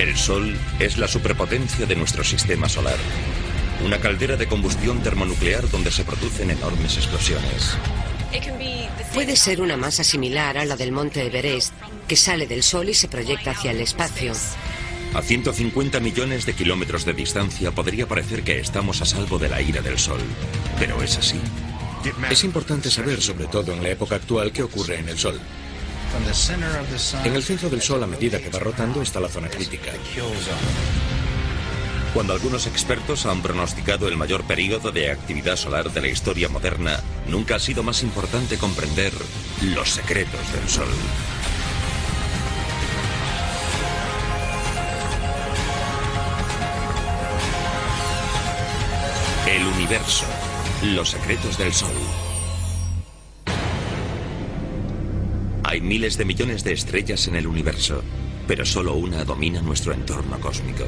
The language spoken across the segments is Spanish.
El Sol es la superpotencia de nuestro sistema solar. Una caldera de combustión termonuclear donde se producen enormes explosiones. Puede ser una masa similar a la del monte Everest, que sale del Sol y se proyecta hacia el espacio. A 150 millones de kilómetros de distancia podría parecer que estamos a salvo de la ira del Sol. ¿Pero es así? Es importante saber, sobre todo en la época actual, qué ocurre en el Sol. En el centro del Sol, a medida que va rotando, está la zona crítica. Cuando algunos expertos han pronosticado el mayor período de actividad solar de la historia moderna, nunca ha sido más importante comprender los secretos del Sol. El universo. Los secretos del Sol. Hay miles de millones de estrellas en el universo, pero solo una domina nuestro entorno cósmico.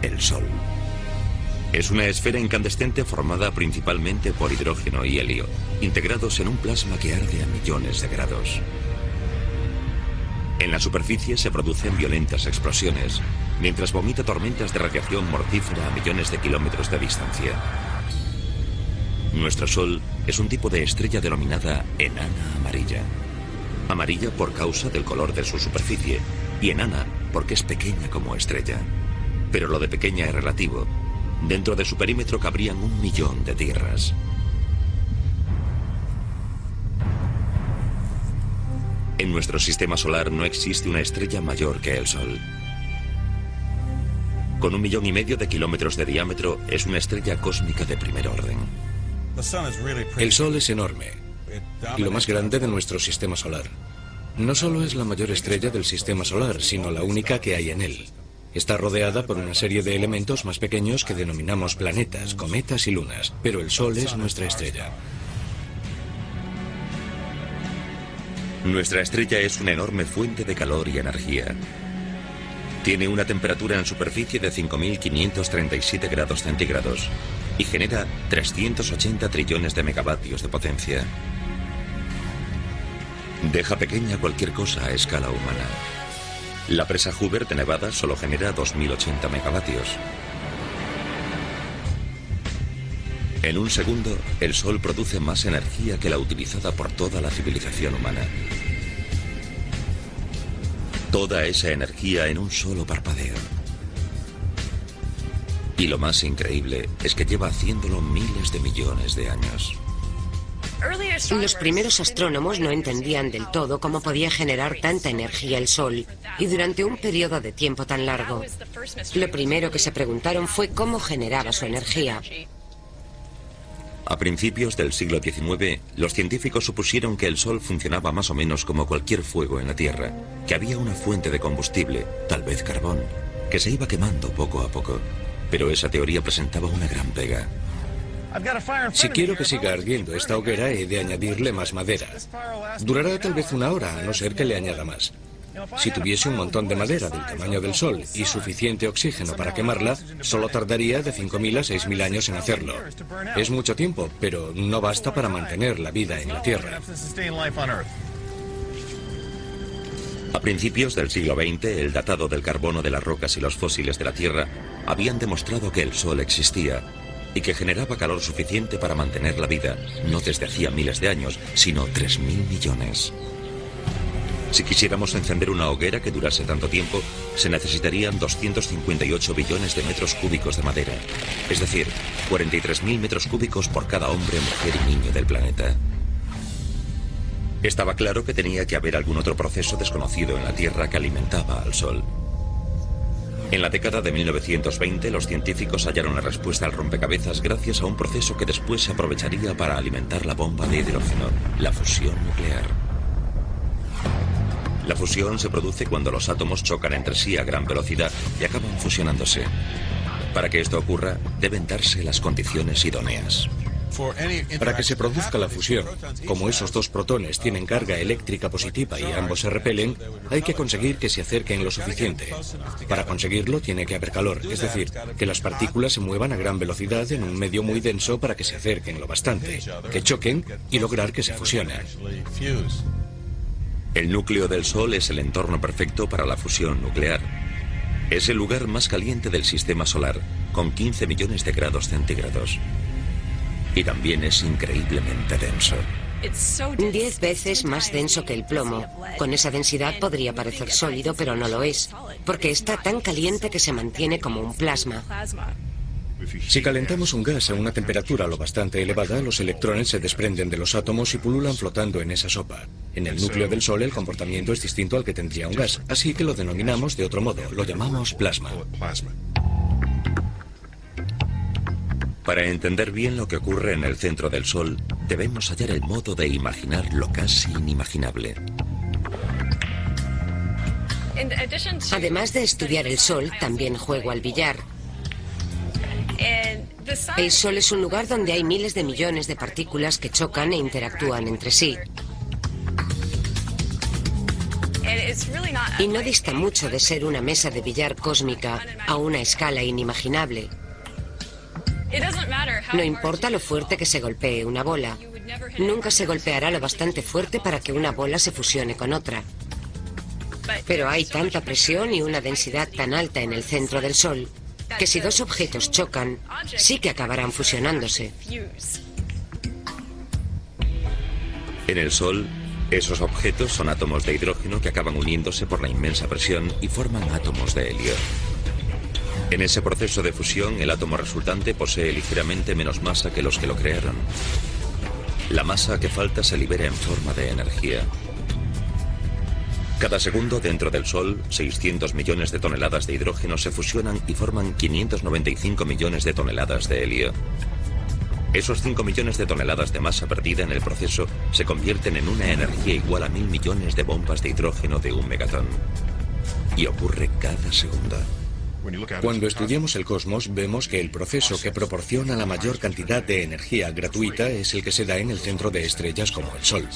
El Sol. Es una esfera incandescente formada principalmente por hidrógeno y helio, integrados en un plasma que arde a millones de grados. En la superficie se producen violentas explosiones, mientras vomita tormentas de radiación mortífera a millones de kilómetros de distancia. Nuestro Sol es un tipo de estrella denominada enana amarilla. Amarilla por causa del color de su superficie, y enana porque es pequeña como estrella. Pero lo de pequeña es relativo. Dentro de su perímetro cabrían 1 millón de tierras. En nuestro sistema solar no existe una estrella mayor que el Sol. Con 1,5 millones de kilómetros de diámetro, es una estrella cósmica de primer orden. El Sol es enorme, y lo más grande de nuestro sistema solar. No solo es la mayor estrella del sistema solar, sino la única que hay en él. Está rodeada por una serie de elementos más pequeños que denominamos planetas, cometas y lunas, pero el Sol es nuestra estrella. Nuestra estrella es una enorme fuente de calor y energía. Tiene una temperatura en superficie de 5.537 grados centígrados y genera 380 trillones de megavatios de potencia. Deja pequeña cualquier cosa a escala humana. La presa Hoover de Nevada solo genera 2.080 megavatios. En un segundo, el Sol produce más energía que la utilizada por toda la civilización humana. Toda esa energía en un solo parpadeo. Y lo más increíble es que lleva haciéndolo miles de millones de años. Los primeros astrónomos no entendían del todo cómo podía generar tanta energía el Sol, y durante un periodo de tiempo tan largo. Lo primero que se preguntaron fue cómo generaba su energía. A principios del siglo XIX, los científicos supusieron que el Sol funcionaba más o menos como cualquier fuego en la Tierra, que había una fuente de combustible, tal vez carbón, que se iba quemando poco a poco. Pero esa teoría presentaba una gran pega. Si quiero que siga ardiendo esta hoguera, he de añadirle más madera. Durará tal vez 1 hora, a no ser que le añada más. Si tuviese un montón de madera del tamaño del Sol y suficiente oxígeno para quemarla, solo tardaría de 5.000 a 6.000 años en hacerlo. Es mucho tiempo, pero no basta para mantener la vida en la Tierra. A principios del siglo XX, el datado del carbono de las rocas y los fósiles de la Tierra habían demostrado que el Sol existía y que generaba calor suficiente para mantener la vida, no desde hacía miles de años, sino 3.000 millones. Si quisiéramos encender una hoguera que durase tanto tiempo, se necesitarían 258 billones de metros cúbicos de madera, es decir, 43.000 metros cúbicos por cada hombre, mujer y niño del planeta. Estaba claro que tenía que haber algún otro proceso desconocido en la Tierra que alimentaba al Sol. En la década de 1920, los científicos hallaron la respuesta al rompecabezas gracias a un proceso que después se aprovecharía para alimentar la bomba de hidrógeno, la fusión nuclear. La fusión se produce cuando los átomos chocan entre sí a gran velocidad y acaban fusionándose. Para que esto ocurra, deben darse las condiciones idóneas. Para que se produzca la fusión, como esos dos protones tienen carga eléctrica positiva y ambos se repelen, hay que conseguir que se acerquen lo suficiente. Para conseguirlo tiene que haber calor, es decir, que las partículas se muevan a gran velocidad en un medio muy denso para que se acerquen lo bastante, que choquen y lograr que se fusionen. El núcleo del Sol es el entorno perfecto para la fusión nuclear. Es el lugar más caliente del sistema solar, con 15 millones de grados centígrados. Y también es increíblemente denso. 10 veces más denso que el plomo. Con esa densidad podría parecer sólido, pero no lo es, porque está tan caliente que se mantiene como un plasma. Si calentamos un gas a una temperatura lo bastante elevada, los electrones se desprenden de los átomos y pululan flotando en esa sopa. En el núcleo del Sol el comportamiento es distinto al que tendría un gas, así que lo denominamos de otro modo, lo llamamos plasma. Para entender bien lo que ocurre en el centro del Sol, debemos hallar el modo de imaginar lo casi inimaginable. Además de estudiar el Sol, también juego al billar. El Sol es un lugar donde hay miles de millones de partículas que chocan e interactúan entre sí. Y no dista mucho de ser una mesa de billar cósmica a una escala inimaginable. No importa lo fuerte que se golpee una bola. Nunca se golpeará lo bastante fuerte para que una bola se fusione con otra. Pero hay tanta presión y una densidad tan alta en el centro del Sol que si dos objetos chocan, sí que acabarán fusionándose. En el Sol, esos objetos son átomos de hidrógeno que acaban uniéndose por la inmensa presión y forman átomos de helio. En ese proceso de fusión, el átomo resultante posee ligeramente menos masa que los que lo crearon. La masa que falta se libera en forma de energía. Cada segundo dentro del Sol, 600 millones de toneladas de hidrógeno se fusionan y forman 595 millones de toneladas de helio. Esos 5 millones de toneladas de masa perdida en el proceso se convierten en una energía igual a 1000 millones de bombas de hidrógeno de 1 megatón. Y ocurre cada segundo. Cuando estudiamos el cosmos, vemos que el proceso que proporciona la mayor cantidad de energía gratuita es el que se da en el centro de estrellas como el Sol.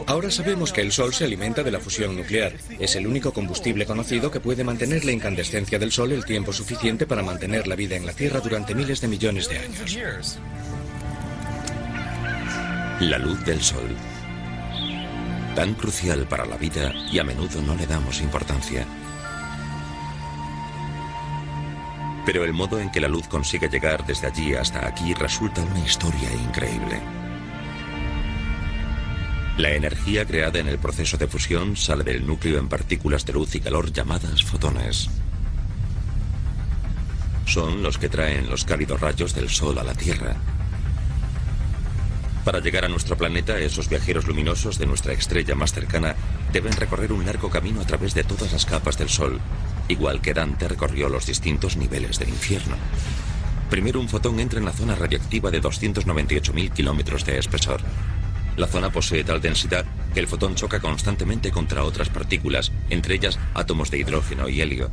Ahora sabemos que el Sol se alimenta de la fusión nuclear. Es el único combustible conocido que puede mantener la incandescencia del Sol el tiempo suficiente para mantener la vida en la Tierra durante miles de millones de años. La luz del Sol. Tan crucial para la vida y a menudo no le damos importancia. Pero el modo en que la luz consigue llegar desde allí hasta aquí resulta una historia increíble. La energía creada en el proceso de fusión sale del núcleo en partículas de luz y calor llamadas fotones. Son los que traen los cálidos rayos del Sol a la Tierra. Para llegar a nuestro planeta, esos viajeros luminosos de nuestra estrella más cercana deben recorrer un largo camino a través de todas las capas del Sol, igual que Dante recorrió los distintos niveles del infierno. Primero un fotón entra en la zona radiactiva de 298.000 kilómetros de espesor. La zona posee tal densidad que el fotón choca constantemente contra otras partículas, entre ellas átomos de hidrógeno y helio.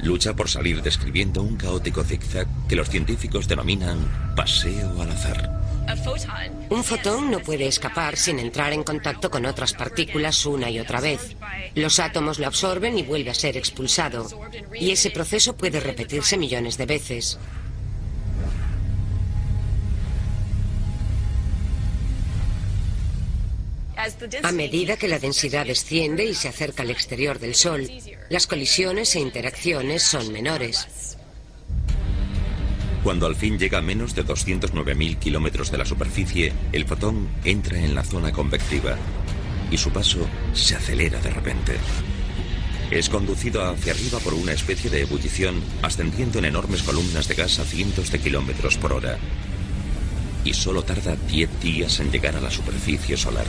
Lucha por salir describiendo un caótico zigzag que los científicos denominan paseo al azar. Un fotón no puede escapar sin entrar en contacto con otras partículas una y otra vez. Los átomos lo absorben y vuelve a ser expulsado. Y ese proceso puede repetirse millones de veces. A medida que la densidad desciende y se acerca al exterior del Sol, las colisiones e interacciones son menores. Cuando al fin llega a menos de 209.000 kilómetros de la superficie, el fotón entra en la zona convectiva y su paso se acelera de repente. Es conducido hacia arriba por una especie de ebullición, ascendiendo en enormes columnas de gas a cientos de kilómetros por hora. Y solo tarda 10 días en llegar a la superficie solar.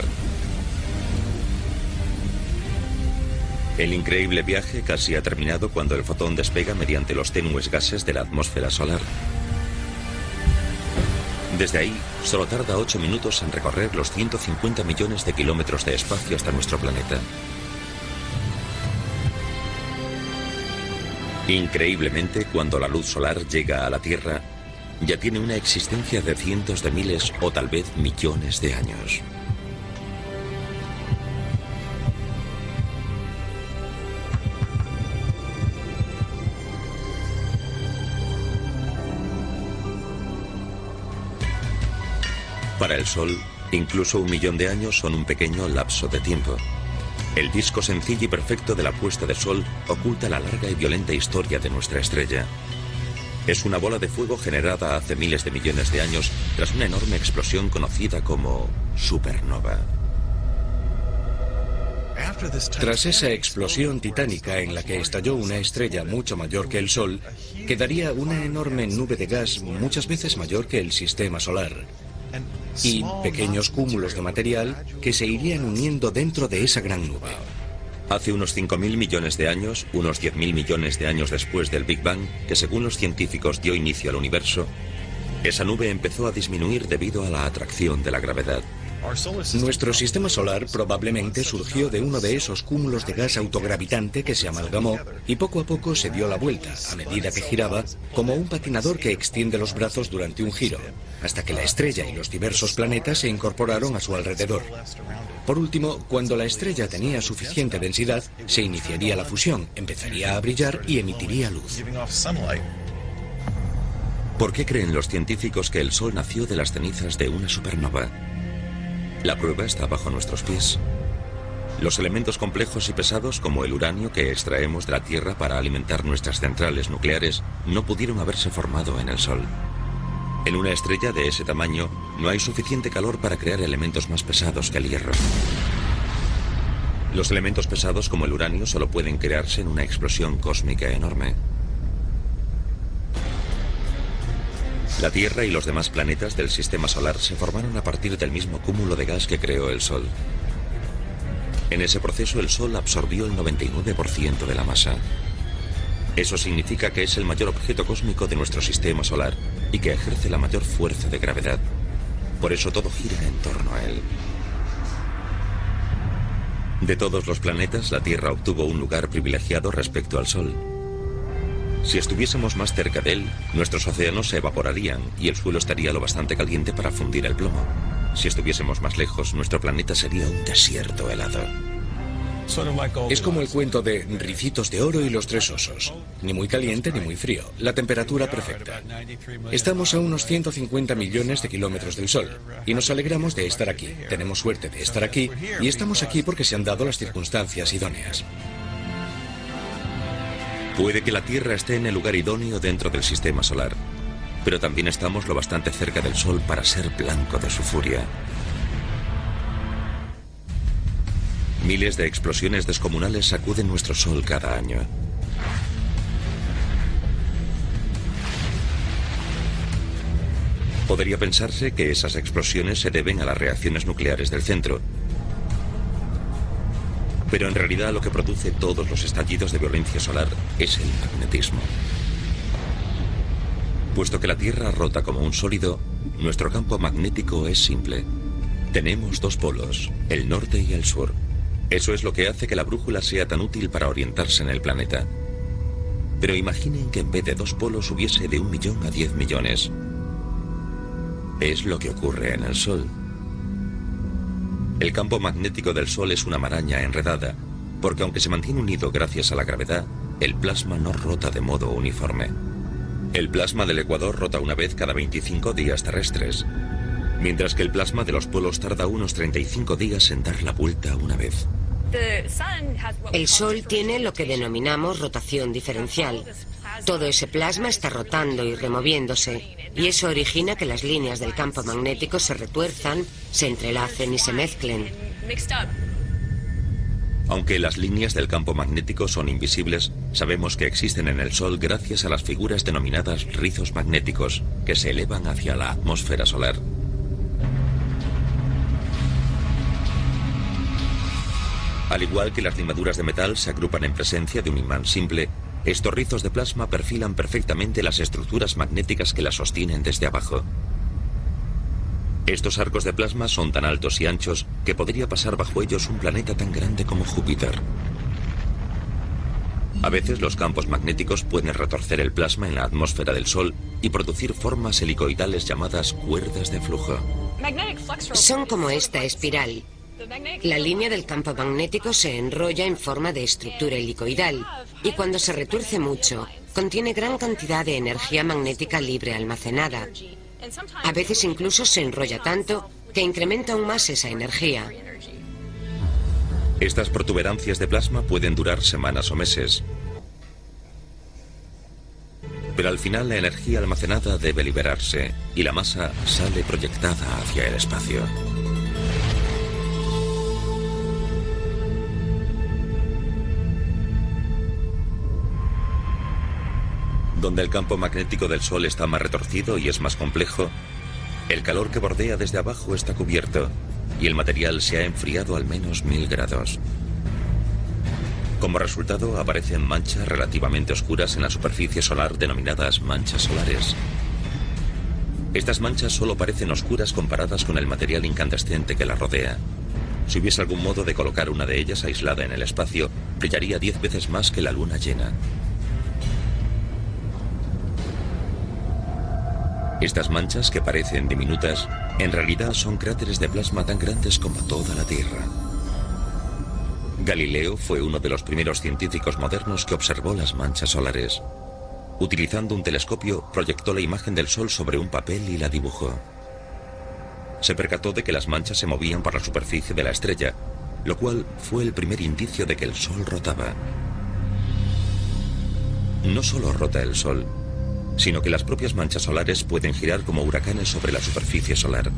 El increíble viaje casi ha terminado cuando el fotón despega mediante los tenues gases de la atmósfera solar. Desde ahí, solo tarda 8 minutos en recorrer los 150 millones de kilómetros de espacio hasta nuestro planeta. Increíblemente, cuando la luz solar llega a la Tierra, ya tiene una existencia de cientos de miles o tal vez millones de años. Para el Sol, incluso 1 millón de años son un pequeño lapso de tiempo. El disco sencillo y perfecto de la puesta de sol oculta la larga y violenta historia de nuestra estrella. Es una bola de fuego generada hace miles de millones de años tras una enorme explosión conocida como supernova. Tras esa explosión titánica en la que estalló una estrella mucho mayor que el Sol, quedaría una enorme nube de gas muchas veces mayor que el sistema solar y pequeños cúmulos de material que se irían uniendo dentro de esa gran nube. Hace unos 5.000 millones de años, unos 10.000 millones de años después del Big Bang, que según los científicos dio inicio al universo, esa nube empezó a disminuir debido a la atracción de la gravedad. Nuestro sistema solar probablemente surgió de uno de esos cúmulos de gas autogravitante que se amalgamó y poco a poco se dio la vuelta, a medida que giraba, como un patinador que extiende los brazos durante un giro, hasta que la estrella y los diversos planetas se incorporaron a su alrededor. Por último, cuando la estrella tenía suficiente densidad, se iniciaría la fusión, empezaría a brillar y emitiría luz. ¿Por qué creen los científicos que el Sol nació de las cenizas de una supernova? La prueba está bajo nuestros pies. Los elementos complejos y pesados, como el uranio que extraemos de la Tierra para alimentar nuestras centrales nucleares, no pudieron haberse formado en el Sol. En una estrella de ese tamaño, no hay suficiente calor para crear elementos más pesados que el hierro. Los elementos pesados, como el uranio, solo pueden crearse en una explosión cósmica enorme. La Tierra y los demás planetas del sistema solar se formaron a partir del mismo cúmulo de gas que creó el Sol. En ese proceso el Sol absorbió el 99% de la masa. Eso significa que es el mayor objeto cósmico de nuestro sistema solar y que ejerce la mayor fuerza de gravedad. Por eso todo gira en torno a él. De todos los planetas, la Tierra obtuvo un lugar privilegiado respecto al Sol. Si estuviésemos más cerca de él, nuestros océanos se evaporarían y el suelo estaría lo bastante caliente para fundir el plomo. Si estuviésemos más lejos, nuestro planeta sería un desierto helado. Es como el cuento de Ricitos de Oro y los Tres Osos. Ni muy caliente ni muy frío. La temperatura perfecta. Estamos a unos 150 millones de kilómetros del Sol y nos alegramos de estar aquí. Tenemos suerte de estar aquí y estamos aquí porque se han dado las circunstancias idóneas. Puede que la Tierra esté en el lugar idóneo dentro del sistema solar, pero también estamos lo bastante cerca del Sol para ser blanco de su furia. Miles de explosiones descomunales sacuden nuestro Sol cada año. Podría pensarse que esas explosiones se deben a las reacciones nucleares del centro. Pero en realidad lo que produce todos los estallidos de violencia solar es el magnetismo. Puesto que la Tierra rota como un sólido, nuestro campo magnético es simple. Tenemos dos polos, el norte y el sur. Eso es lo que hace que la brújula sea tan útil para orientarse en el planeta. Pero imaginen que en vez de dos polos hubiese de 1 millón a 10 millones. Es lo que ocurre en el Sol. El campo magnético del Sol es una maraña enredada, porque aunque se mantiene unido gracias a la gravedad, el plasma no rota de modo uniforme. El plasma del ecuador rota una vez cada 25 días terrestres, mientras que el plasma de los polos tarda unos 35 días en dar la vuelta una vez. El Sol tiene lo que denominamos rotación diferencial. Todo ese plasma está rotando y removiéndose, y eso origina que las líneas del campo magnético se retuerzan, se entrelacen y se mezclen. Aunque las líneas del campo magnético son invisibles, sabemos que existen en el Sol gracias a las figuras denominadas rizos magnéticos, que se elevan hacia la atmósfera solar. Al igual que las limaduras de metal se agrupan en presencia de un imán simple, estos rizos de plasma perfilan perfectamente las estructuras magnéticas que las sostienen desde abajo. Estos arcos de plasma son tan altos y anchos que podría pasar bajo ellos un planeta tan grande como Júpiter. A veces los campos magnéticos pueden retorcer el plasma en la atmósfera del Sol y producir formas helicoidales llamadas cuerdas de flujo. Son como esta espiral. La línea del campo magnético se enrolla en forma de estructura helicoidal y cuando se retuerce mucho, contiene gran cantidad de energía magnética libre almacenada. A veces incluso se enrolla tanto que incrementa aún más esa energía. Estas protuberancias de plasma pueden durar semanas o meses. Pero al final la energía almacenada debe liberarse y la masa sale proyectada hacia el espacio. Donde el campo magnético del Sol está más retorcido y es más complejo, el calor que bordea desde abajo está cubierto y el material se ha enfriado al menos 1000 grados. Como resultado, aparecen manchas relativamente oscuras en la superficie solar denominadas manchas solares. Estas manchas solo parecen oscuras comparadas con el material incandescente que las rodea. Si hubiese algún modo de colocar una de ellas aislada en el espacio, brillaría 10 veces más que la luna llena. Estas manchas, que parecen diminutas, en realidad son cráteres de plasma tan grandes como toda la Tierra. Galileo fue uno de los primeros científicos modernos que observó las manchas solares. Utilizando un telescopio, proyectó la imagen del Sol sobre un papel y la dibujó. Se percató de que las manchas se movían por la superficie de la estrella, lo cual fue el primer indicio de que el Sol rotaba. No solo rota el Sol, sino que las propias manchas solares pueden girar como huracanes sobre la superficie solar.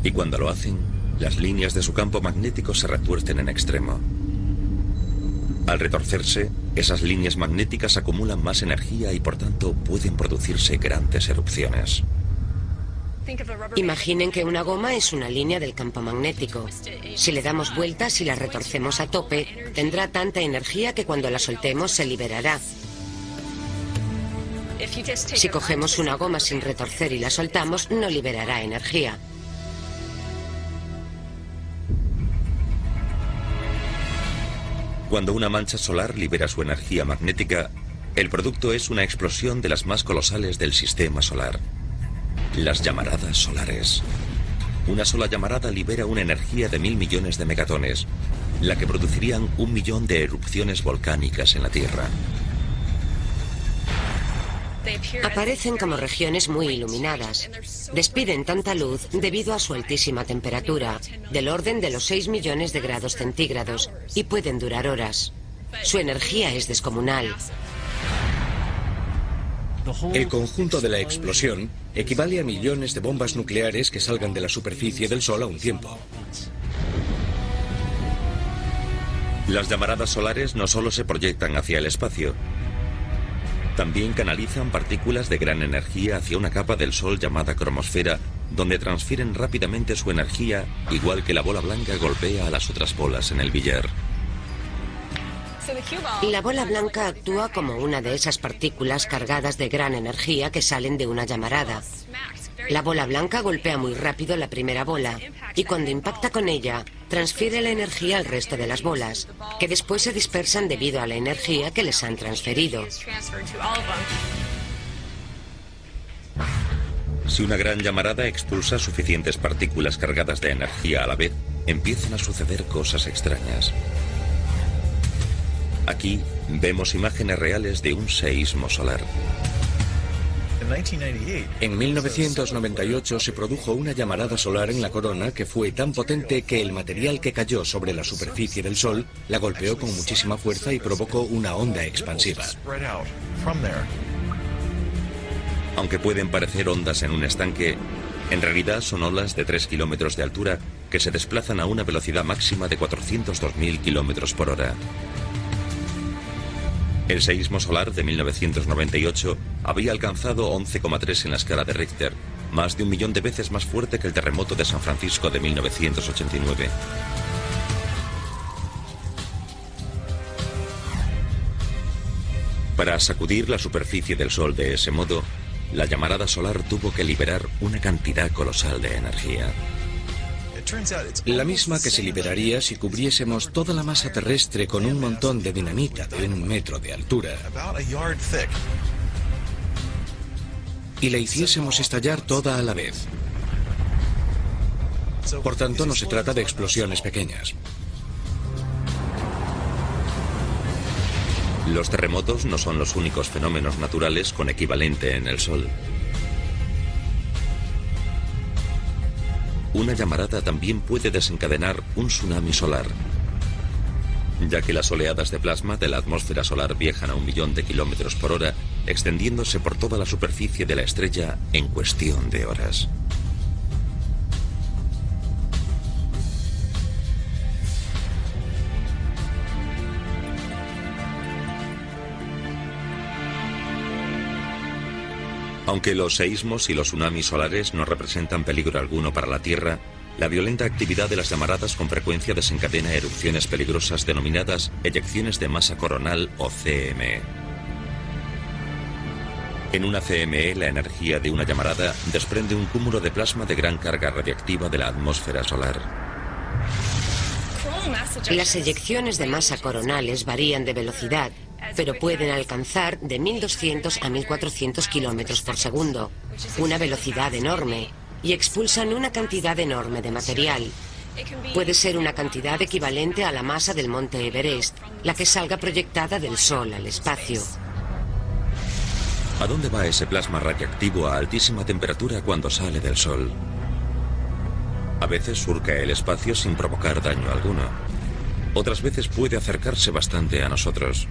Y cuando lo hacen, las líneas de su campo magnético se retuercen en extremo. Al retorcerse, esas líneas magnéticas acumulan más energía y por tanto pueden producirse grandes erupciones. Imaginen que una goma es una línea del campo magnético. Si le damos vueltas y la retorcemos a tope, tendrá tanta energía que cuando la soltemos se liberará. Si cogemos una goma sin retorcer y la soltamos, no liberará energía. Cuando una mancha solar libera su energía magnética, el producto es una explosión de las más colosales del sistema solar. Las llamaradas solares. Una sola llamarada libera una energía de 1000 millones de megatones, la que producirían 1 millón de erupciones volcánicas en la Tierra. Aparecen como regiones muy iluminadas. Despiden tanta luz debido a su altísima temperatura, del orden de los 6 millones de grados centígrados, y pueden durar horas. Su energía es descomunal. El conjunto de la explosión equivale a millones de bombas nucleares que salgan de la superficie del Sol a un tiempo. Las llamaradas solares no solo se proyectan hacia el espacio, también canalizan partículas de gran energía hacia una capa del Sol llamada cromosfera, donde transfieren rápidamente su energía, igual que la bola blanca golpea a las otras bolas en el billar. La bola blanca actúa como una de esas partículas cargadas de gran energía que salen de una llamarada. La bola blanca golpea muy rápido la primera bola y cuando impacta con ella, transfiere la energía al resto de las bolas, que después se dispersan debido a la energía que les han transferido. Si una gran llamarada expulsa suficientes partículas cargadas de energía a la vez, empiezan a suceder cosas extrañas. Aquí vemos imágenes reales de un seísmo solar. En 1998 se produjo una llamarada solar en la corona que fue tan potente que el material que cayó sobre la superficie del Sol la golpeó con muchísima fuerza y provocó una onda expansiva. Aunque pueden parecer ondas en un estanque, en realidad son olas de 3 kilómetros de altura que se desplazan a una velocidad máxima de 402.000 kilómetros por hora. El seísmo solar de 1998 había alcanzado 11,3 en la escala de Richter, más de 1 millón de veces más fuerte que el terremoto de San Francisco de 1989. Para sacudir la superficie del Sol de ese modo, la llamarada solar tuvo que liberar una cantidad colosal de energía. La misma que se liberaría si cubriésemos toda la masa terrestre con un montón de dinamita de 1 metro de altura y la hiciésemos estallar toda a la vez. Por tanto, no se trata de explosiones pequeñas. Los terremotos no son los únicos fenómenos naturales con equivalente en el Sol. Una llamarada también puede desencadenar un tsunami solar. ya que las oleadas de plasma de la atmósfera solar viajan a 1 millón de kilómetros por hora, extendiéndose por toda la superficie de la estrella en cuestión de horas. Aunque los seísmos y los tsunamis solares no representan peligro alguno para la Tierra, la violenta actividad de las llamaradas con frecuencia desencadena erupciones peligrosas denominadas eyecciones de masa coronal o CME. En una CME, la energía de una llamarada desprende un cúmulo de plasma de gran carga radiactiva de la atmósfera solar. Las eyecciones de masa coronales varían de velocidad, pero pueden alcanzar de 1200 a 1400 kilómetros por segundo, una velocidad enorme, y expulsan una cantidad enorme de material. Puede ser una cantidad equivalente a la masa del monte Everest, la que salga proyectada del Sol al espacio. ¿A dónde va ese plasma radiactivo a altísima temperatura cuando sale del Sol? A veces surca el espacio sin provocar daño alguno. Otras veces puede acercarse bastante a nosotros.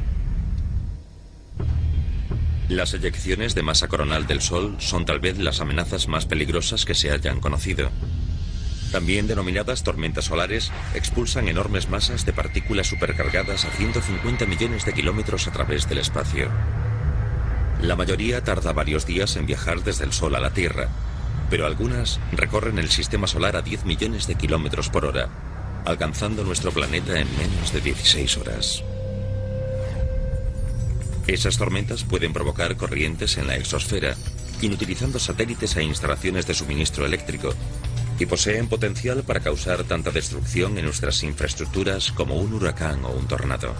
Las eyecciones de masa coronal del Sol son tal vez las amenazas más peligrosas que se hayan conocido. También denominadas tormentas solares, expulsan enormes masas de partículas supercargadas a 150 millones de kilómetros a través del espacio. La mayoría tarda varios días en viajar desde el Sol a la Tierra, pero algunas recorren el sistema solar a 10 millones de kilómetros por hora, alcanzando nuestro planeta en menos de 16 horas. Esas tormentas pueden provocar corrientes en la exosfera, inutilizando satélites e instalaciones de suministro eléctrico, y poseen potencial para causar tanta destrucción en nuestras infraestructuras como un huracán o un tornado.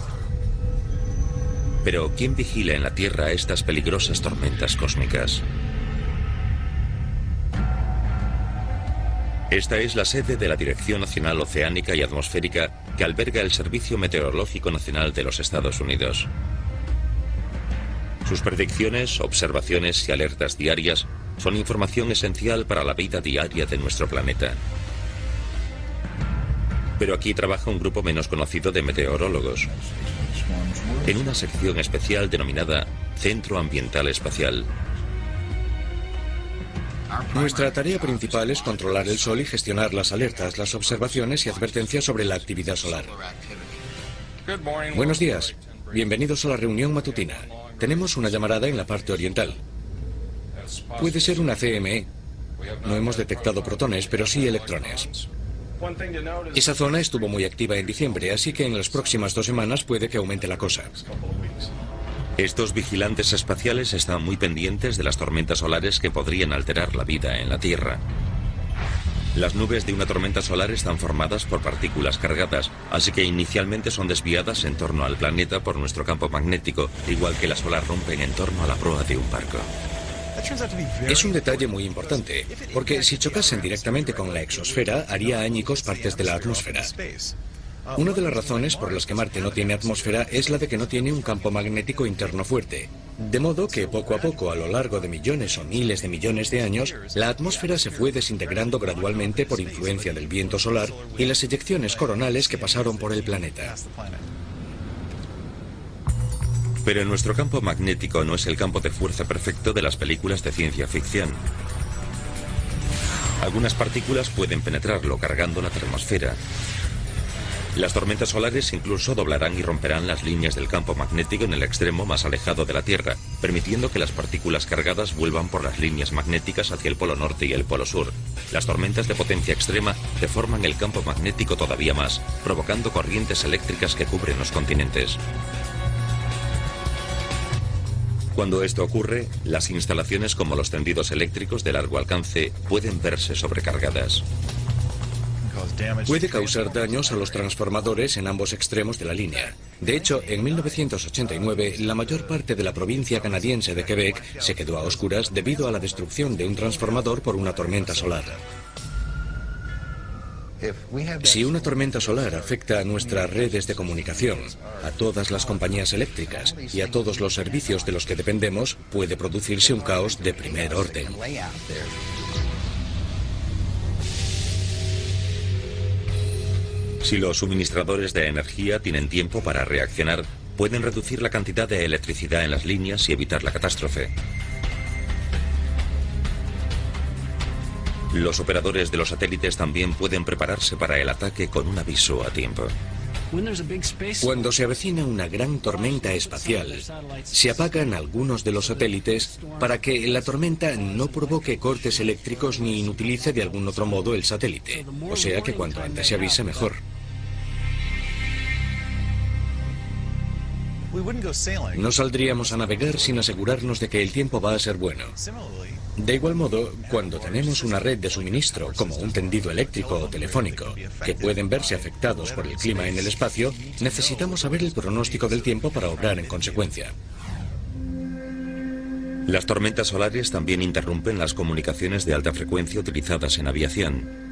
Pero ¿quién vigila en la Tierra estas peligrosas tormentas cósmicas? Esta es la sede de la Dirección Nacional Oceánica y Atmosférica que alberga el Servicio Meteorológico Nacional de los Estados Unidos. Sus predicciones, observaciones y alertas diarias son información esencial para la vida diaria de nuestro planeta. Pero aquí trabaja un grupo menos conocido de meteorólogos, en una sección especial denominada Centro Ambiental Espacial. Nuestra tarea principal es controlar el Sol y gestionar las alertas, las observaciones y advertencias sobre la actividad solar. Buenos días. Bienvenidos a la reunión matutina. Tenemos una llamarada en la parte oriental. Puede ser una CME. No hemos detectado protones, pero sí electrones. Esa zona estuvo muy activa en diciembre, así que en las próximas 2 semanas puede que aumente la cosa. Estos vigilantes espaciales están muy pendientes de las tormentas solares que podrían alterar la vida en la Tierra. Las nubes de una tormenta solar están formadas por partículas cargadas, así que inicialmente son desviadas en torno al planeta por nuestro campo magnético, igual que las olas rompen en torno a la proa de un barco. Es un detalle muy importante, porque si chocasen directamente con la exosfera, haría añicos partes de la atmósfera. Una de las razones por las que Marte no tiene atmósfera es la de que no tiene un campo magnético interno fuerte. De modo que poco a poco, a lo largo de millones o miles de millones de años, la atmósfera se fue desintegrando gradualmente por influencia del viento solar y las eyecciones coronales que pasaron por el planeta. Pero nuestro campo magnético no es el campo de fuerza perfecto de las películas de ciencia ficción. Algunas partículas pueden penetrarlo cargando la termosfera. Las tormentas solares incluso doblarán y romperán las líneas del campo magnético en el extremo más alejado de la Tierra, permitiendo que las partículas cargadas vuelvan por las líneas magnéticas hacia el polo norte y el polo sur. Las tormentas de potencia extrema deforman el campo magnético todavía más, provocando corrientes eléctricas que cubren los continentes. Cuando esto ocurre, las instalaciones como los tendidos eléctricos de largo alcance pueden verse sobrecargadas. Puede causar daños a los transformadores en ambos extremos de la línea. De hecho, en 1989, la mayor parte de la provincia canadiense de Quebec se quedó a oscuras debido a la destrucción de un transformador por una tormenta solar. Si una tormenta solar afecta a nuestras redes de comunicación, a todas las compañías eléctricas y a todos los servicios de los que dependemos, puede producirse un caos de primer orden. Si los suministradores de energía tienen tiempo para reaccionar, pueden reducir la cantidad de electricidad en las líneas y evitar la catástrofe. Los operadores de los satélites también pueden prepararse para el ataque con un aviso a tiempo. Cuando se avecina una gran tormenta espacial, se apagan algunos de los satélites para que la tormenta no provoque cortes eléctricos ni inutilice de algún otro modo el satélite. O sea que cuanto antes se avise, mejor. No saldríamos a navegar sin asegurarnos de que el tiempo va a ser bueno. De igual modo, cuando tenemos una red de suministro, como un tendido eléctrico o telefónico, que pueden verse afectados por el clima en el espacio, necesitamos saber el pronóstico del tiempo para obrar en consecuencia. Las tormentas solares también interrumpen las comunicaciones de alta frecuencia utilizadas en aviación.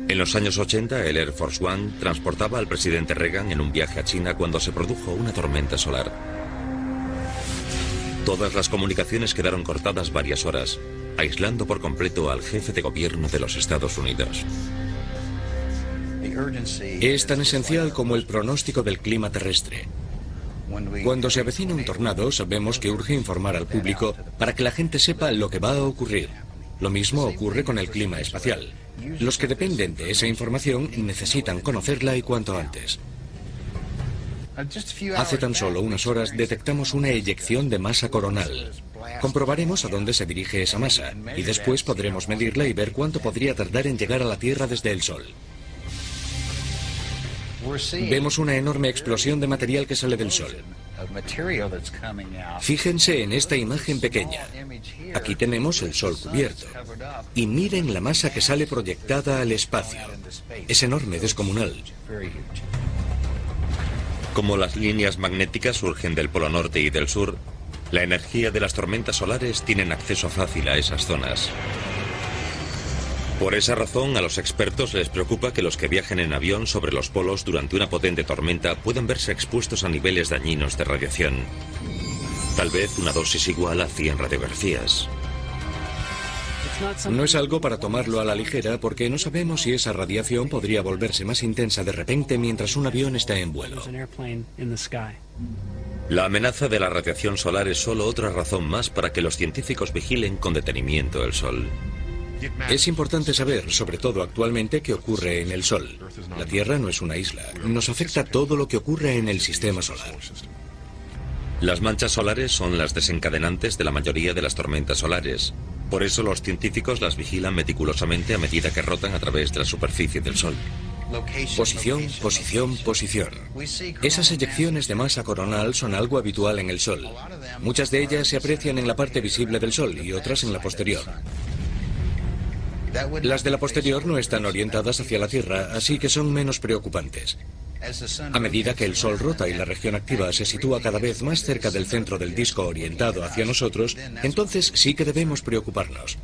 En los años 80, el Air Force One transportaba al presidente Reagan en un viaje a China cuando se produjo una tormenta solar. Todas las comunicaciones quedaron cortadas varias horas, aislando por completo al jefe de gobierno de los Estados Unidos. Es tan esencial como el pronóstico del clima terrestre. Cuando se avecina un tornado, sabemos que urge informar al público para que la gente sepa lo que va a ocurrir. Lo mismo ocurre con el clima espacial. Los que dependen de esa información necesitan conocerla y cuanto antes. Hace tan solo unas horas detectamos una eyección de masa coronal. Comprobaremos a dónde se dirige esa masa y después podremos medirla y ver cuánto podría tardar en llegar a la Tierra desde el Sol. Vemos una enorme explosión de material que sale del Sol. Fíjense en esta imagen pequeña. Aquí tenemos el Sol cubierto. Y miren la masa que sale proyectada al espacio. Es enorme, descomunal. Como las líneas magnéticas surgen del Polo Norte y del Sur, la energía de las tormentas solares tienen acceso fácil a esas zonas. Por esa razón, a los expertos les preocupa que los que viajen en avión sobre los polos durante una potente tormenta puedan verse expuestos a niveles dañinos de radiación. Tal vez una dosis igual a 100 radiografías. No es algo para tomarlo a la ligera porque no sabemos si esa radiación podría volverse más intensa de repente mientras un avión está en vuelo. La amenaza de la radiación solar es solo otra razón más para que los científicos vigilen con detenimiento el Sol. Es importante saber, sobre todo actualmente, qué ocurre en el Sol. La Tierra no es una isla. Nos afecta todo lo que ocurre en el sistema solar. Las manchas solares son las desencadenantes de la mayoría de las tormentas solares. Por eso los científicos las vigilan meticulosamente a medida que rotan a través de la superficie del Sol. Posición, posición, posición. Esas eyecciones de masa coronal son algo habitual en el Sol. Muchas de ellas se aprecian en la parte visible del Sol y otras en la posterior. Las de la posterior no están orientadas hacia la Tierra, así que son menos preocupantes. A medida que el Sol rota y la región activa se sitúa cada vez más cerca del centro del disco orientado hacia nosotros, entonces sí que debemos preocuparnos.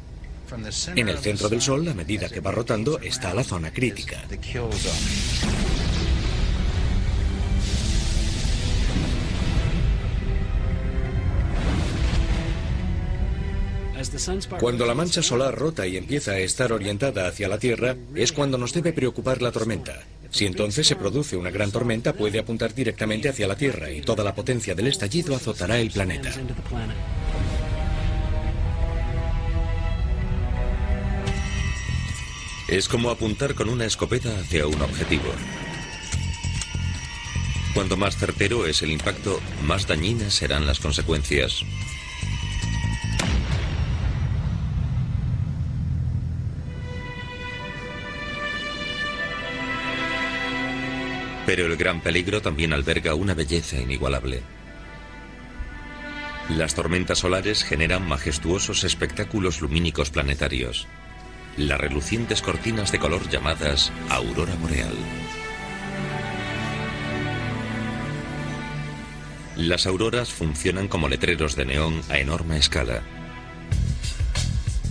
En el centro del Sol, a medida que va rotando, está la zona crítica. Cuando la mancha solar rota y empieza a estar orientada hacia la Tierra, es cuando nos debe preocupar la tormenta. Si entonces se produce una gran tormenta, puede apuntar directamente hacia la Tierra y toda la potencia del estallido azotará el planeta. Es como apuntar con una escopeta hacia un objetivo. Cuanto más certero es el impacto, más dañinas serán las consecuencias. Pero el gran peligro también alberga una belleza inigualable. Las tormentas solares generan majestuosos espectáculos lumínicos planetarios. Las relucientes cortinas de color llamadas aurora boreal. Las auroras funcionan como letreros de neón a enorme escala.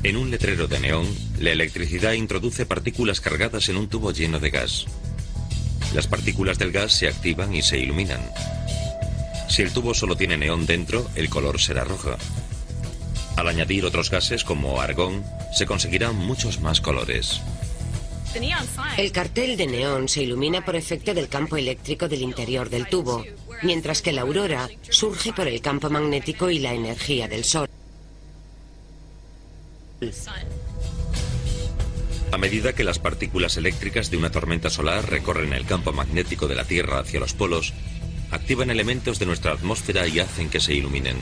En un letrero de neón, la electricidad introduce partículas cargadas en un tubo lleno de gas. Las partículas del gas se activan y se iluminan. Si el tubo solo tiene neón dentro, el color será rojo. Al añadir otros gases como argón, se conseguirán muchos más colores. El cartel de neón se ilumina por efecto del campo eléctrico del interior del tubo, mientras que la aurora surge por el campo magnético y la energía del sol. A medida que las partículas eléctricas de una tormenta solar recorren el campo magnético de la Tierra hacia los polos, activan elementos de nuestra atmósfera y hacen que se iluminen.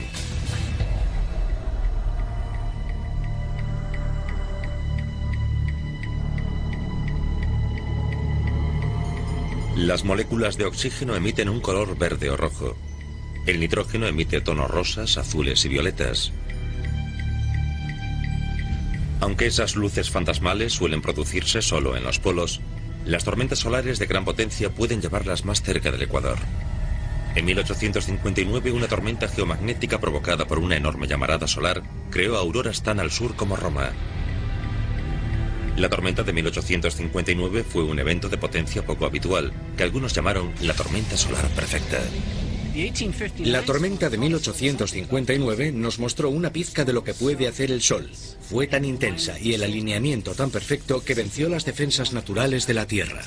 Las moléculas de oxígeno emiten un color verde o rojo. El nitrógeno emite tonos rosas, azules y violetas. Aunque esas luces fantasmales suelen producirse solo en los polos, las tormentas solares de gran potencia pueden llevarlas más cerca del ecuador. En 1859, una tormenta geomagnética provocada por una enorme llamarada solar creó auroras tan al sur como Roma. La tormenta de 1859 fue un evento de potencia poco habitual, que algunos llamaron la tormenta solar perfecta. La tormenta de 1859 nos mostró una pizca de lo que puede hacer el Sol. Fue tan intensa y el alineamiento tan perfecto que venció las defensas naturales de la Tierra.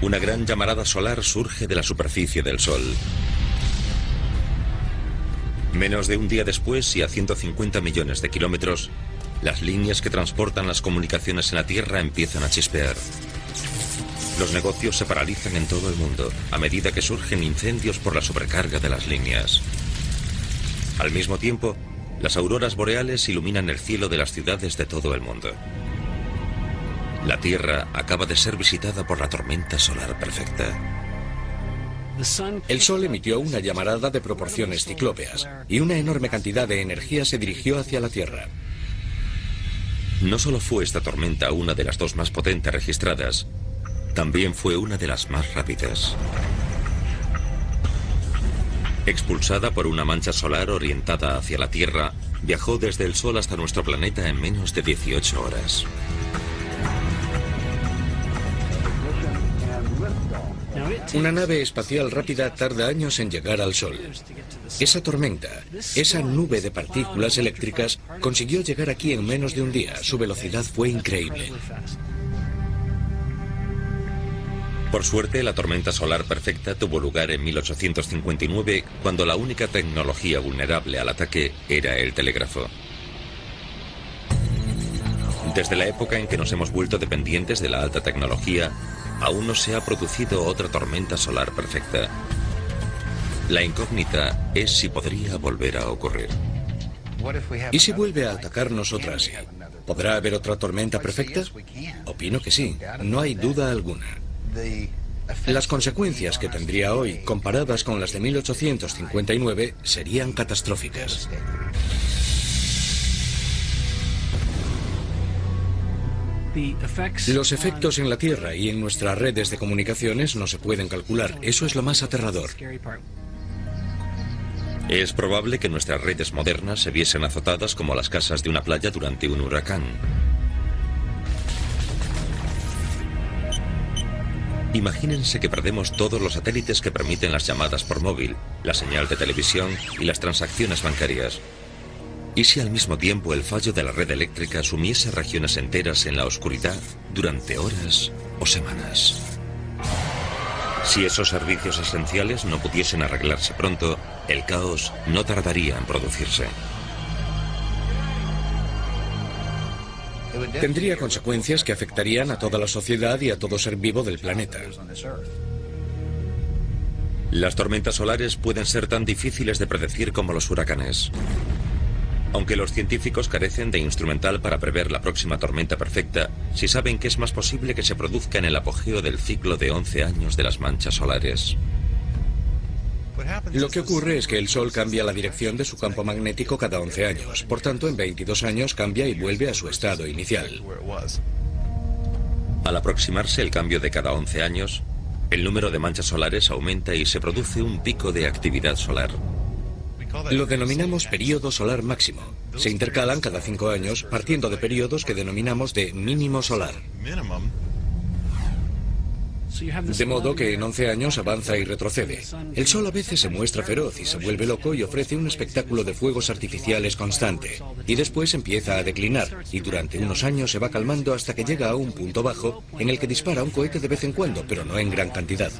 Una gran llamarada solar surge de la superficie del Sol. Menos de un día después y a 150 millones de kilómetros, las líneas que transportan las comunicaciones en la Tierra empiezan a chispear. Los negocios se paralizan en todo el mundo a medida que surgen incendios por la sobrecarga de las líneas. Al mismo tiempo, las auroras boreales iluminan el cielo de las ciudades de todo el mundo. La Tierra acaba de ser visitada por la tormenta solar perfecta. El Sol emitió una llamarada de proporciones ciclópeas y una enorme cantidad de energía se dirigió hacia la Tierra. No solo fue esta tormenta una de las dos más potentes registradas, también fue una de las más rápidas. Expulsada por una mancha solar orientada hacia la Tierra, viajó desde el Sol hasta nuestro planeta en menos de 18 horas. Una nave espacial rápida tarda años en llegar al Sol. Esa tormenta, esa nube de partículas eléctricas, consiguió llegar aquí en menos de un día. Su velocidad fue increíble. Por suerte, la tormenta solar perfecta tuvo lugar en 1859, cuando la única tecnología vulnerable al ataque era el telégrafo. Desde la época en que nos hemos vuelto dependientes de la alta tecnología, aún no se ha producido otra tormenta solar perfecta. La incógnita es si podría volver a ocurrir. ¿Y si vuelve a atacarnos otra así? ¿Podrá haber otra tormenta perfecta? Opino que sí, no hay duda alguna. Las consecuencias que tendría hoy, comparadas con las de 1859, serían catastróficas. Los efectos en la Tierra y en nuestras redes de comunicaciones no se pueden calcular. Eso es lo más aterrador. Es probable que nuestras redes modernas se viesen azotadas como las casas de una playa durante un huracán. Imagínense que perdemos todos los satélites que permiten las llamadas por móvil, la señal de televisión y las transacciones bancarias. ¿Y si al mismo tiempo el fallo de la red eléctrica sumiese regiones enteras en la oscuridad durante horas o semanas? Si esos servicios esenciales no pudiesen arreglarse pronto, el caos no tardaría en producirse. Tendría consecuencias que afectarían a toda la sociedad y a todo ser vivo del planeta. Las tormentas solares pueden ser tan difíciles de predecir como los huracanes. Aunque los científicos carecen de instrumental para prever la próxima tormenta perfecta, sí saben que es más posible que se produzca en el apogeo del ciclo de 11 años de las manchas solares. Lo que ocurre es que el Sol cambia la dirección de su campo magnético cada 11 años. Por tanto, en 22 años cambia y vuelve a su estado inicial. Al aproximarse el cambio de cada 11 años, el número de manchas solares aumenta y se produce un pico de actividad solar. Lo denominamos período solar máximo. Se intercalan cada 5 años, partiendo de periodos que denominamos de mínimo solar. De modo que en 11 años avanza y retrocede. El Sol a veces se muestra feroz y se vuelve loco y ofrece un espectáculo de fuegos artificiales constante. Y después empieza a declinar, y durante unos años se va calmando hasta que llega a un punto bajo en el que dispara un cohete de vez en cuando, pero no en gran cantidad.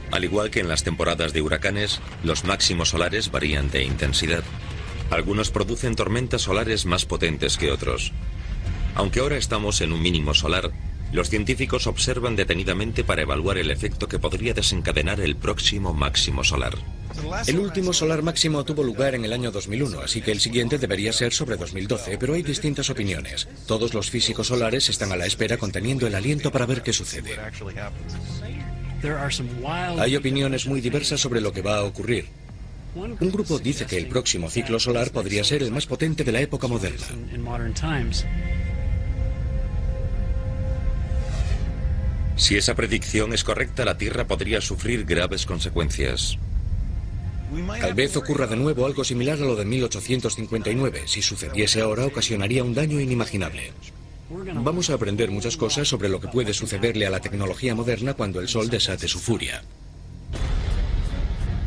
Al igual que en las temporadas de huracanes, los máximos solares varían de intensidad. Algunos producen tormentas solares más potentes que otros. Aunque ahora estamos en un mínimo solar, los científicos observan detenidamente para evaluar el efecto que podría desencadenar el próximo máximo solar. El último solar máximo tuvo lugar en el año 2001, así que el siguiente debería ser sobre 2012, pero hay distintas opiniones. Todos los físicos solares están a la espera conteniendo el aliento para ver qué sucede. Hay opiniones muy diversas sobre lo que va a ocurrir. Un grupo dice que el próximo ciclo solar podría ser el más potente de la época moderna. Si esa predicción es correcta, la Tierra podría sufrir graves consecuencias. Tal vez ocurra de nuevo algo similar a lo de 1859. Si sucediese ahora, ocasionaría un daño inimaginable. Vamos a aprender muchas cosas sobre lo que puede sucederle a la tecnología moderna cuando el Sol desate su furia.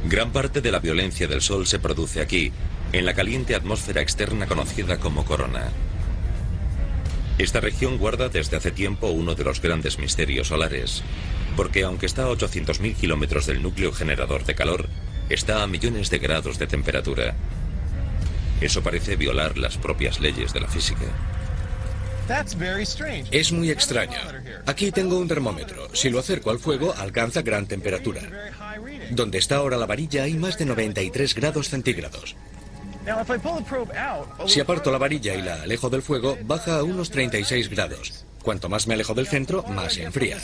Gran parte de la violencia del Sol se produce aquí, en la caliente atmósfera externa conocida como corona. Esta región guarda desde hace tiempo uno de los grandes misterios solares, porque aunque está a 800.000 kilómetros del núcleo generador de calor, está a millones de grados de temperatura. Eso parece violar las propias leyes de la física. Es muy extraño. Aquí tengo un termómetro. Si lo acerco al fuego, alcanza gran temperatura. Donde está ahora la varilla hay más de 93 grados centígrados. Si aparto la varilla y la alejo del fuego, baja a unos 36 grados. Cuanto más me alejo del centro, más se enfría.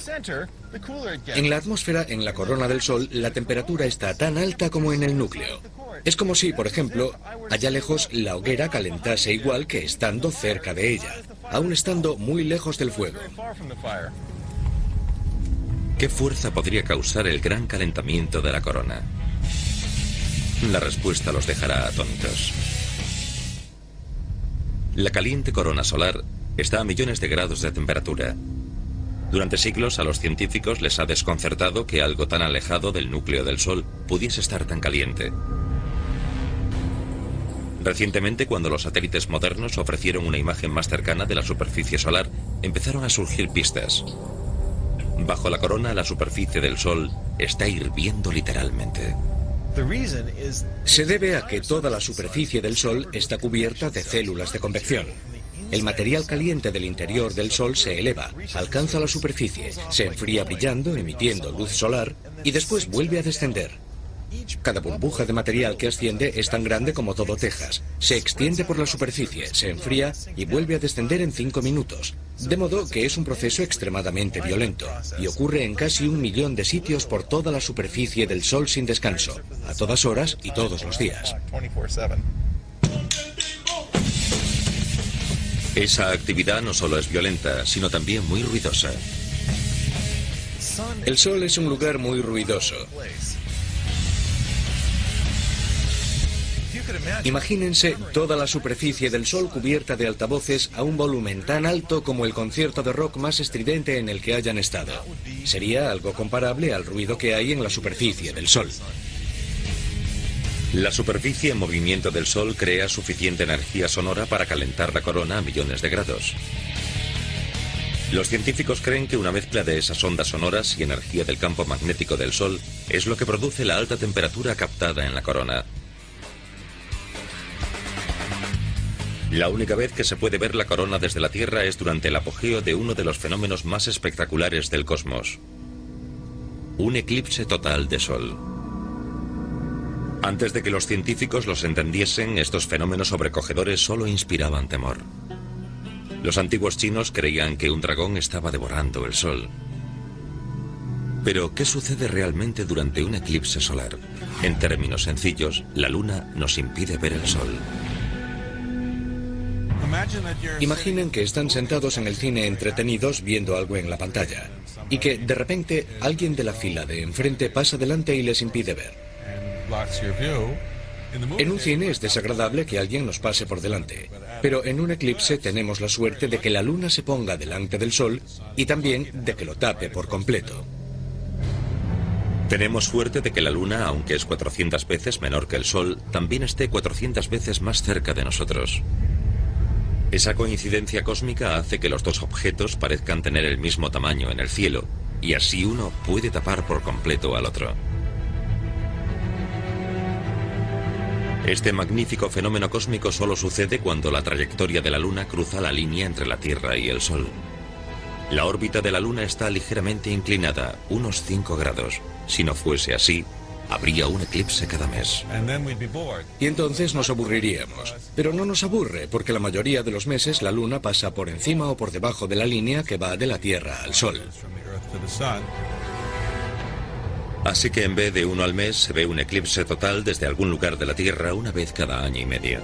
En la atmósfera, en la corona del Sol, la temperatura está tan alta como en el núcleo. Es como si, por ejemplo, allá lejos la hoguera calentase igual que estando cerca de ella, aún estando muy lejos del fuego. ¿Qué fuerza podría causar el gran calentamiento de la corona? La respuesta los dejará atónitos. La caliente corona solar está a millones de grados de temperatura. Durante siglos a los científicos les ha desconcertado que algo tan alejado del núcleo del Sol pudiese estar tan caliente. Recientemente, cuando los satélites modernos ofrecieron una imagen más cercana de la superficie solar, empezaron a surgir pistas. Bajo la corona, la superficie del Sol está hirviendo literalmente. Se debe a que toda la superficie del Sol está cubierta de células de convección. El material caliente del interior del Sol se eleva, alcanza la superficie, se enfría brillando, emitiendo luz solar, y después vuelve a descender. Cada burbuja de material que asciende es tan grande como todo Texas. Se extiende por la superficie, se enfría y vuelve a descender en 5 minutos. De modo que es un proceso extremadamente violento y ocurre en casi 1 millón de sitios por toda la superficie del Sol sin descanso, a todas horas y todos los días. Esa actividad no solo es violenta, sino también muy ruidosa. El Sol es un lugar muy ruidoso. Imagínense toda la superficie del Sol cubierta de altavoces a un volumen tan alto como el concierto de rock más estridente en el que hayan estado. Sería algo comparable al ruido que hay en la superficie del Sol. La superficie en movimiento del Sol crea suficiente energía sonora para calentar la corona a millones de grados. Los científicos creen que una mezcla de esas ondas sonoras y energía del campo magnético del Sol es lo que produce la alta temperatura captada en la corona. La única vez que se puede ver la corona desde la Tierra es durante el apogeo de uno de los fenómenos más espectaculares del cosmos: un eclipse total de Sol. Antes de que los científicos los entendiesen, estos fenómenos sobrecogedores solo inspiraban temor. Los antiguos chinos creían que un dragón estaba devorando el Sol. Pero, ¿qué sucede realmente durante un eclipse solar? En términos sencillos, la Luna nos impide ver el Sol. Imaginen que están sentados en el cine entretenidos viendo algo en la pantalla y que de repente alguien de la fila de enfrente pasa delante y les impide ver. En un cine es desagradable que alguien nos pase por delante, Pero en un eclipse tenemos la suerte de que la luna se ponga delante del sol y también de que lo tape por completo. Tenemos suerte de que la luna, aunque es 400 veces menor que el sol, también esté 400 veces más cerca de nosotros. Esa coincidencia cósmica hace que los dos objetos parezcan tener el mismo tamaño en el cielo, y así uno puede tapar por completo al otro. Este magnífico fenómeno cósmico solo sucede cuando la trayectoria de la luna cruza la línea entre la Tierra y el sol. La órbita de la luna está ligeramente inclinada, unos 5 grados. Si no fuese así, habría un eclipse cada mes. Y entonces nos aburriríamos. Pero no nos aburre, porque la mayoría de los meses la luna pasa por encima o por debajo de la línea que va de la Tierra al sol. Así que en vez de uno al mes, se ve un eclipse total desde algún lugar de la Tierra una vez cada año y medio.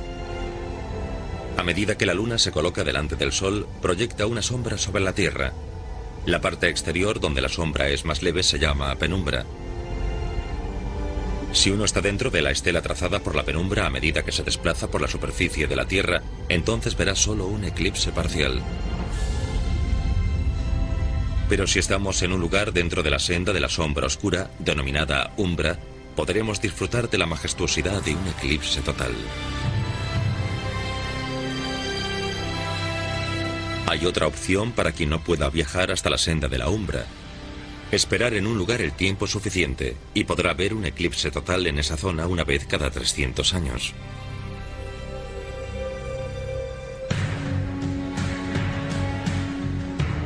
A medida que la luna se coloca delante del sol, proyecta una sombra sobre la Tierra. La parte exterior, donde la sombra es más leve, se llama penumbra. Si uno está dentro de la estela trazada por la penumbra a medida que se desplaza por la superficie de la Tierra, entonces verá solo un eclipse parcial. Pero si estamos en un lugar dentro de la senda de la sombra oscura, denominada umbra, podremos disfrutar de la majestuosidad de un eclipse total. Hay otra opción para quien no pueda viajar hasta la senda de la umbra. Esperar en un lugar el tiempo suficiente y podrá ver un eclipse total en esa zona una vez cada 300 años.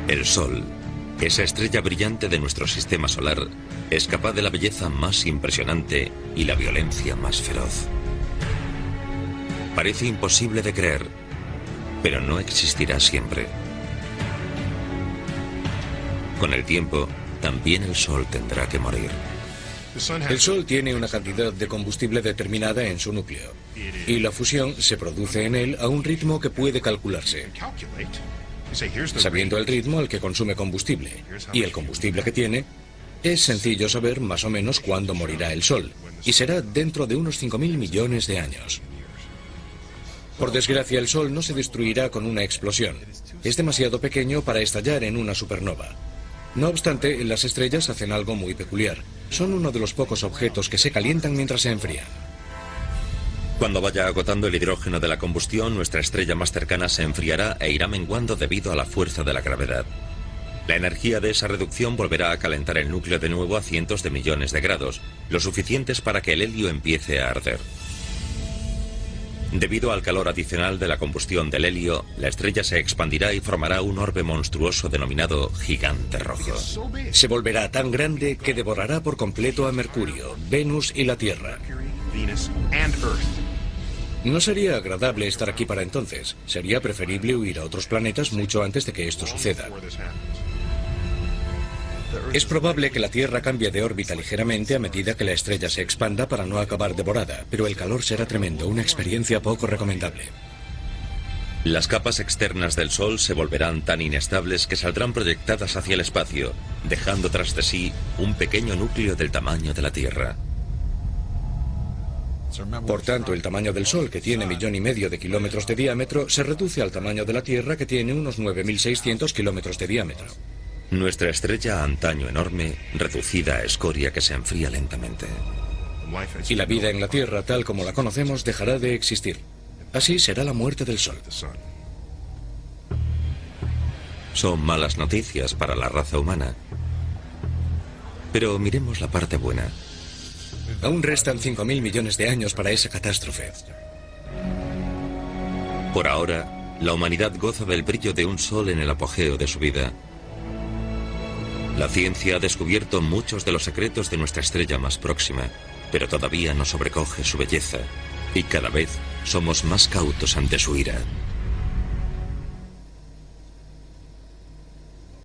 El Sol, esa estrella brillante de nuestro sistema solar, es capaz de la belleza más impresionante y la violencia más feroz. Parece imposible de creer, pero no existirá siempre. Con el tiempo, también el Sol tendrá que morir. El Sol tiene una cantidad de combustible determinada en su núcleo, y la fusión se produce en él a un ritmo que puede calcularse. Sabiendo el ritmo al que consume combustible y el combustible que tiene, es sencillo saber más o menos cuándo morirá el Sol, y será dentro de unos 5.000 millones de años. Por desgracia, el Sol no se destruirá con una explosión. Es demasiado pequeño para estallar en una supernova. No obstante, las estrellas hacen algo muy peculiar. Son uno de los pocos objetos que se calientan mientras se enfrían. Cuando vaya agotando el hidrógeno de la combustión, nuestra estrella más cercana se enfriará e irá menguando debido a la fuerza de la gravedad. La energía de esa reducción volverá a calentar el núcleo de nuevo a cientos de millones de grados, lo suficientes para que el helio empiece a arder. Debido al calor adicional de la combustión del helio, la estrella se expandirá y formará un orbe monstruoso denominado gigante rojo. Se volverá tan grande que devorará por completo a Mercurio, Venus y la Tierra. No sería agradable estar aquí para entonces. Sería preferible huir a otros planetas mucho antes de que esto suceda. Es probable que la Tierra cambie de órbita ligeramente a medida que la estrella se expanda para no acabar devorada, pero el calor será tremendo, una experiencia poco recomendable. Las capas externas del Sol se volverán tan inestables que saldrán proyectadas hacia el espacio, dejando tras de sí un pequeño núcleo del tamaño de la Tierra. Por tanto, el tamaño del Sol, que tiene 1,5 millones de kilómetros de diámetro, se reduce al tamaño de la Tierra, que tiene unos 9.600 kilómetros de diámetro. Nuestra estrella, antaño enorme, reducida a escoria que se enfría lentamente. Y la vida en la Tierra, tal como la conocemos, dejará de existir. Así será la muerte del Sol. Son malas noticias para la raza humana. Pero miremos la parte buena. Aún restan 5.000 millones de años para esa catástrofe. Por ahora, la humanidad goza del brillo de un sol en el apogeo de su vida. La ciencia ha descubierto muchos de los secretos de nuestra estrella más próxima, pero todavía nos sobrecoge su belleza, y cada vez somos más cautos ante su ira.